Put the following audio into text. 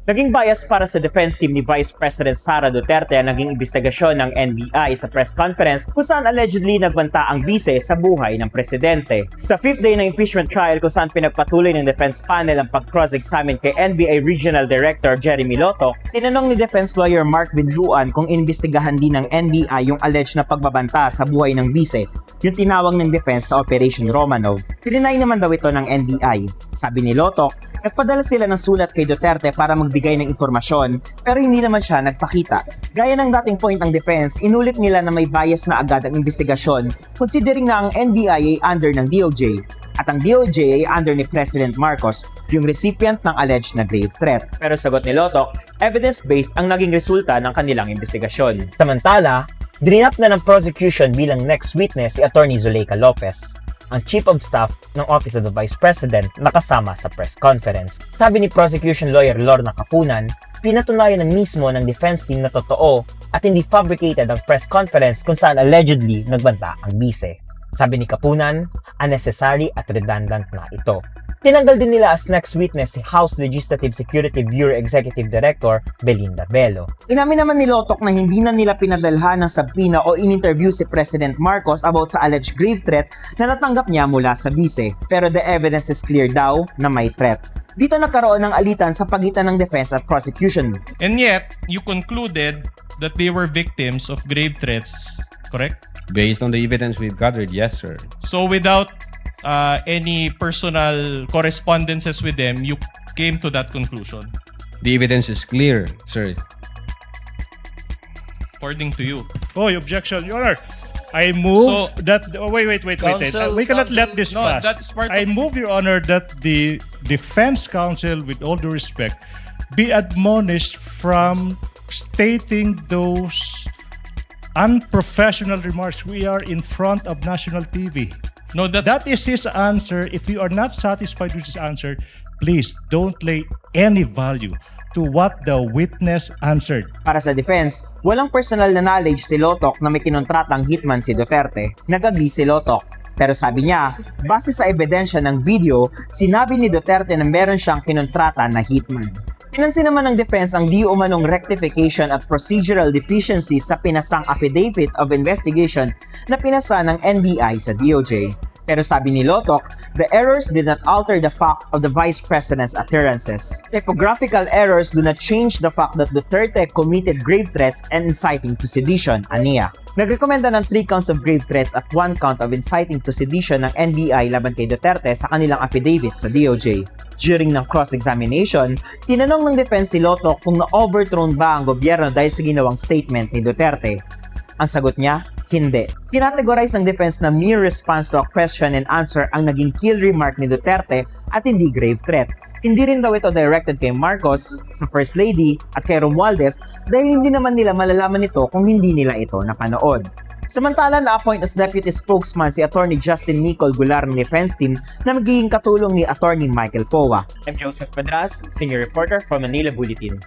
Naging bias para sa defense team ni Vice President Sara Duterte ang naging investigasyon ng NBI sa press conference kung saan allegedly nagbanta ang bise sa buhay ng presidente. Sa 5th day ng impeachment trial kung saan pinagpatuloy ng defense panel ang pag-cross-examine kay NBI Regional Director Jeremy Lotoc, tinanong ni defense lawyer Mark Vinluan kung inimbestigahan din ng NBI yung alleged na pagbabanta sa buhay ng bise, yung tinawag ng defense na Operation Romanov. Tininay naman daw ito ng NBI. Sabi ni Lotoc, nagpadala sila ng sulat kay Duterte para magbigay ng impormasyon pero hindi naman siya nagpakita. Gaya ng dating point ng defense, inulit nila na may bias na agad ang investigasyon considering na ang NBI ay under ng DOJ at ang DOJ ay under ni President Marcos, yung recipient ng alleged na grave threat. Pero sagot ni Lotoc, evidence-based ang naging resulta ng kanilang investigasyon. Samantala, drinap na ng prosecution bilang next witness si Attorney Zuleika Lopez, ang Chief of Staff ng Office of the Vice President na kasama sa press conference. Sabi ni prosecution lawyer Lorna Capunan, pinatunayan na mismo ng defense team na totoo at hindi fabricated ang press conference kung saan allegedly nagbanta ang bise. Sabi ni Capunan, unnecessary at redundant na ito. Tinanggal din nila as next witness si House Legislative Security Bureau Executive Director Belinda Bello. Inamin naman ni Lotoc na hindi na nila pinadalhan ng subpoena o in-interview si President Marcos about sa alleged grave threat na natanggap niya mula sa bise. Pero the evidence is clear daw na may threat. Dito nagkaroon ng alitan sa pagitan ng defense at prosecution. And yet, you concluded that they were victims of grave threats, correct? Based on the evidence we've gathered, yes, sir. So without any personal correspondences with them, you came to that conclusion, The evidence is clear, sir. according to you. Oh, objection, Your Honor. I move So- that. Oh, wait. We cannot let this No, pass. that's part I of- move, Your Honor, that the defense counsel, with all due respect, be admonished from stating those unprofessional remarks. We are in front of national TV. No, that's That is his answer. If you are not satisfied with his answer, please don't lay any value to what the witness answered. Para sa defense, walang personal na knowledge si Lotoc na may kinontratang hitman si Duterte. Nag-agree si Lotoc. Pero sabi niya, base sa ebidensya ng video, sinabi ni Duterte na meron siyang kinontrata na hitman. Pinansin naman ng defense ang di umanong rectification at procedural deficiencies sa pinasang affidavit of investigation na pinasa ng NBI sa DOJ. Pero sabi ni Lotoc, the errors did not alter the fact of the Vice President's utterances. Typographical errors do not change the fact that Duterte committed grave threats and inciting to sedition, aniya. Nagrekomenda ng 3 counts of grave threats at 1 count of inciting to sedition ng NBI laban kay Duterte sa kanilang affidavit sa DOJ. During ng cross-examination, tinanong ng defense si Lotoc kung na-overthrown ba ang gobyerno dahil sa ginawang statement ni Duterte. Ang sagot niya, hindi. Kinategorize ng defense na mere response to a question and answer ang naging kill remark ni Duterte at hindi grave threat. Hindi rin daw ito directed kay Marcos, sa First Lady at kay Romualdez dahil hindi naman nila malalaman ito kung hindi nila ito napanood. Samantala, na-appoint as deputy spokesman si Attorney Justin Nicol Gular ng defense team na magiging katulong ni Attorney Michael Poa. I'm Joseph Pedras, senior reporter from Manila Bulletin.